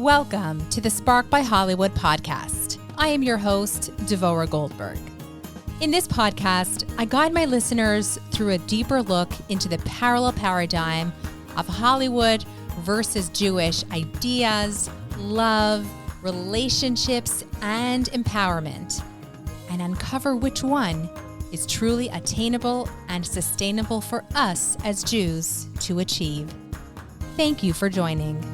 Welcome to the Spark by Hollywood podcast. I am your host, Devora Goldberg. In this podcast, I guide my listeners through a deeper look into the parallel paradigm of Hollywood versus Jewish ideas, love, relationships, and empowerment, and uncover which one is truly attainable and sustainable for us as Jews to achieve. Thank you for joining.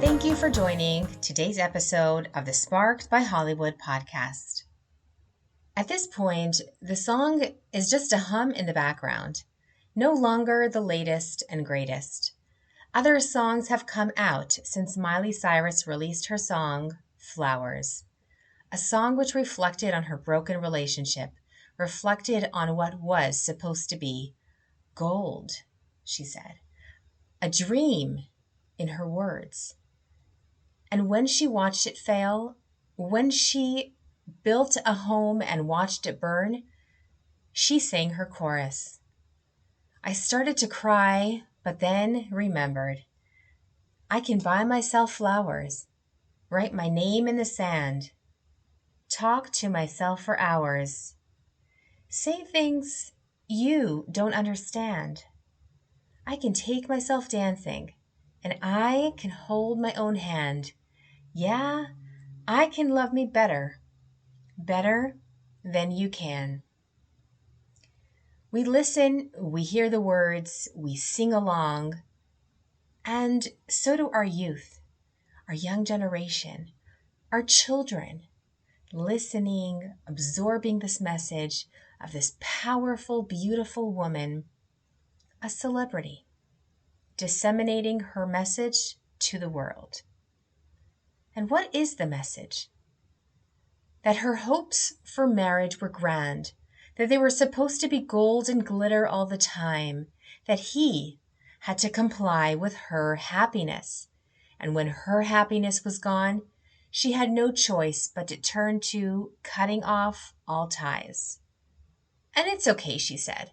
Thank you for joining today's episode of the Sparked by Hollywood podcast. At this point, the song is just a hum in the background, no longer the latest and greatest. Other songs have come out since Miley Cyrus released her song, Flowers, a song which reflected on her broken relationship, reflected on what was supposed to be gold, she said, a dream in her words. And when she watched it fail, when she built a home and watched it burn, she sang her chorus. I started to cry, but then remembered. I can buy myself flowers, write my name in the sand, talk to myself for hours, say things you don't understand. I can take myself dancing, and I can hold my own hand. Yeah, I can love me better than you can. We listen, we hear the words, we sing along, and so do our youth, our young generation, our children, listening, absorbing this message of this powerful, beautiful woman, a celebrity, disseminating her message to the world. And what is the message? That her hopes for marriage were grand, that they were supposed to be gold and glitter all the time, that he had to comply with her happiness. And when her happiness was gone, she had no choice but to turn to cutting off all ties. And it's okay, she said,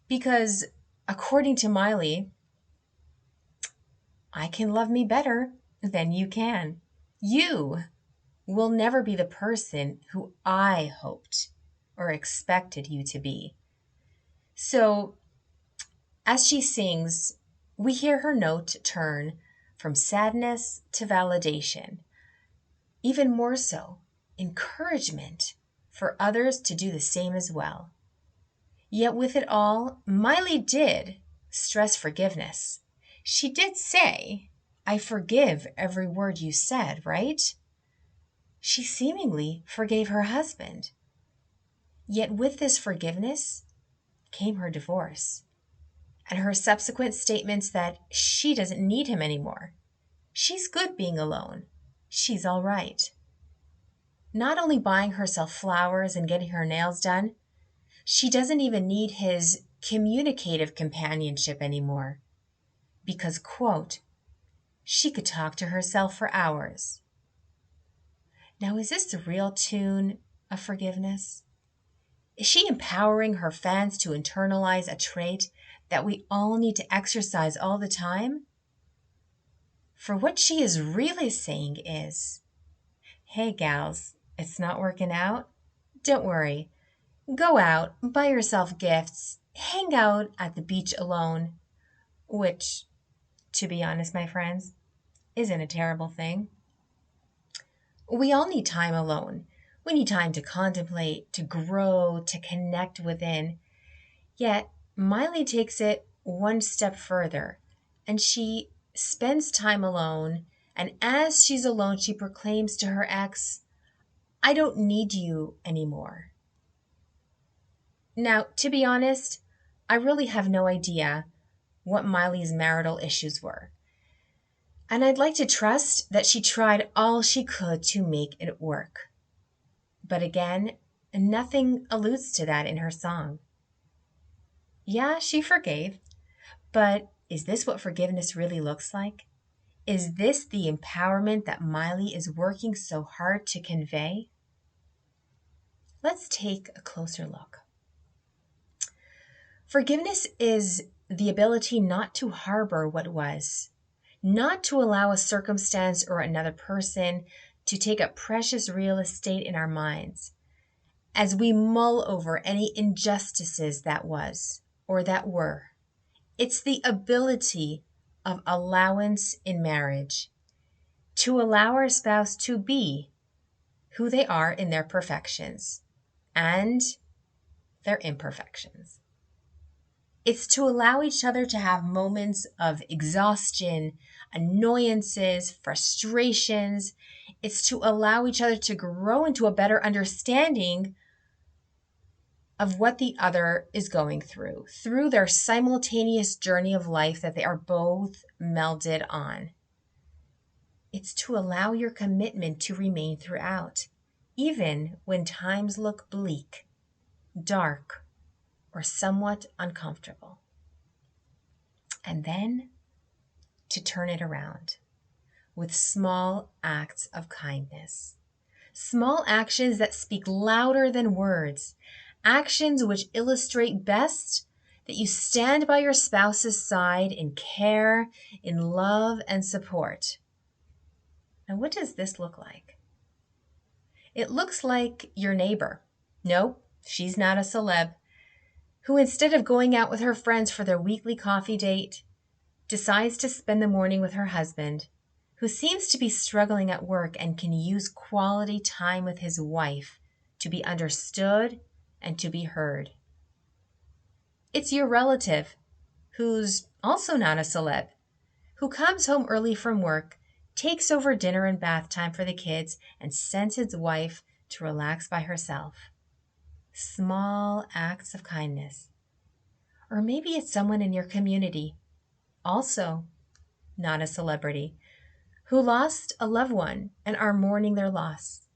because according to Miley, I can love me better than you can. You will never be the person who I hoped or expected you to be. So, as she sings, we hear her note turn from sadness to validation, even more so, encouragement for others to do the same as well. Yet with it all, Miley did stress forgiveness. She did say, I forgive every word you said, right? She seemingly forgave her husband. Yet with this forgiveness came her divorce and her subsequent statements that she doesn't need him anymore. She's good being alone. She's all right. Not only buying herself flowers and getting her nails done, she doesn't even need his communicative companionship anymore because, quote, she could talk to herself for hours. Now, is this the real tune of forgiveness? Is she empowering her fans to internalize a trait that we all need to exercise all the time? For what she is really saying is, hey gals, it's not working out? Don't worry. Go out, buy yourself gifts, hang out at the beach alone, which, to be honest, my friends, isn't a terrible thing. We all need time alone. We need time to contemplate, to grow, to connect within. Yet, Miley takes it one step further, and she spends time alone, and as she's alone, she proclaims to her ex, I don't need you anymore. Now, to be honest, I really have no idea what Miley's marital issues were. And I'd like to trust that she tried all she could to make it work. But again, nothing alludes to that in her song. Yeah, she forgave, but is this what forgiveness really looks like? Is this the empowerment that Miley is working so hard to convey? Let's take a closer look. Forgiveness is the ability not to harbor what was, not to allow a circumstance or another person to take up precious real estate in our minds as we mull over any injustices that was or that were. It's the ability of allowance in marriage to allow our spouse to be who they are in their perfections and their imperfections. It's to allow each other to have moments of exhaustion, annoyances, frustrations. It's to allow each other to grow into a better understanding of what the other is going through their simultaneous journey of life that they are both melded on. It's to allow your commitment to remain throughout, even when times look bleak, dark, or somewhat uncomfortable. And then to turn it around with small acts of kindness. Small actions that speak louder than words. Actions which illustrate best that you stand by your spouse's side in care, in love, and support. And what does this look like? It looks like your neighbor. No, she's not a celeb, who instead of going out with her friends for their weekly coffee date, decides to spend the morning with her husband, who seems to be struggling at work and can use quality time with his wife to be understood and to be heard. It's your relative, who's also not a celeb, who comes home early from work, takes over dinner and bath time for the kids, and sends his wife to relax by herself. Small acts of kindness. Or maybe it's someone in your community, also not a celebrity, who lost a loved one and are mourning their loss.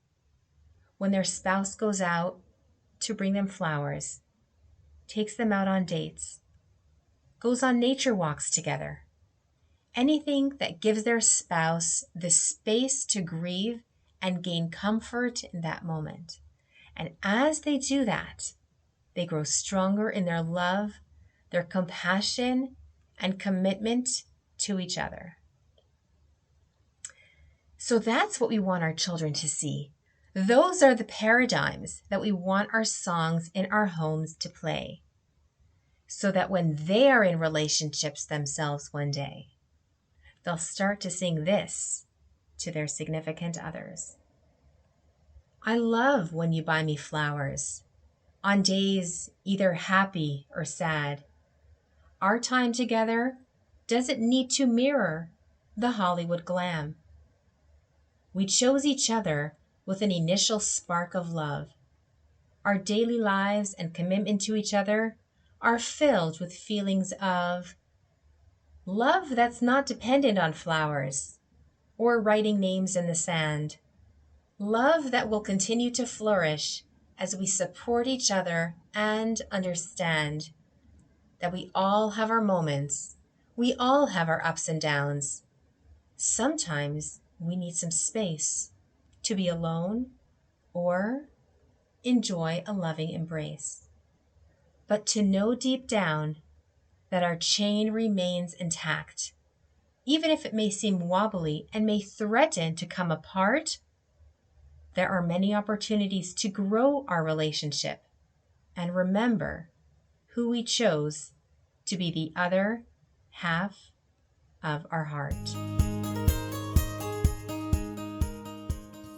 When their spouse goes out to bring them flowers, takes them out on dates, goes on nature walks together. Anything that gives their spouse the space to grieve and gain comfort in that moment. And as they do that, they grow stronger in their love, their compassion, and commitment to each other. So that's what we want our children to see. Those are the paradigms that we want our songs in our homes to play, so that when they are in relationships themselves one day, they'll start to sing this to their significant others. I love when you buy me flowers on days either happy or sad. Our time together doesn't need to mirror the Hollywood glam. We chose each other with an initial spark of love. Our daily lives and commitment to each other are filled with feelings of love that's not dependent on flowers or writing names in the sand. Love that will continue to flourish as we support each other and understand that we all have our moments. We all have our ups and downs. Sometimes we need some space to be alone or enjoy a loving embrace. But to know deep down that our chain remains intact, even if it may seem wobbly and may threaten to come apart, there are many opportunities to grow our relationship and remember who we chose to be the other half of our heart.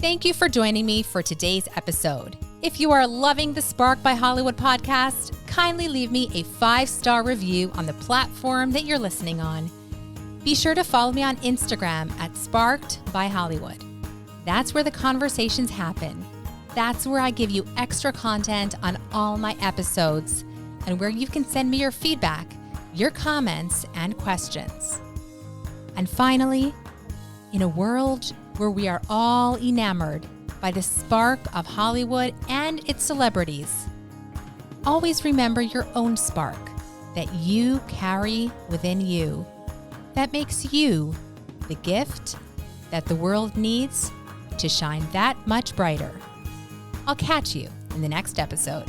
Thank you for joining me for today's episode. If you are loving the Spark by Hollywood podcast, kindly leave me a 5-star review on the platform that you're listening on. Be sure to follow me on Instagram at Sparked by Hollywood. That's where the conversations happen. That's where I give you extra content on all my episodes and where you can send me your feedback, your comments, and questions. And finally, in a world where we are all enamored by the spark of Hollywood and its celebrities, always remember your own spark that you carry within you that makes you the gift that the world needs to shine that much brighter. I'll catch you in the next episode.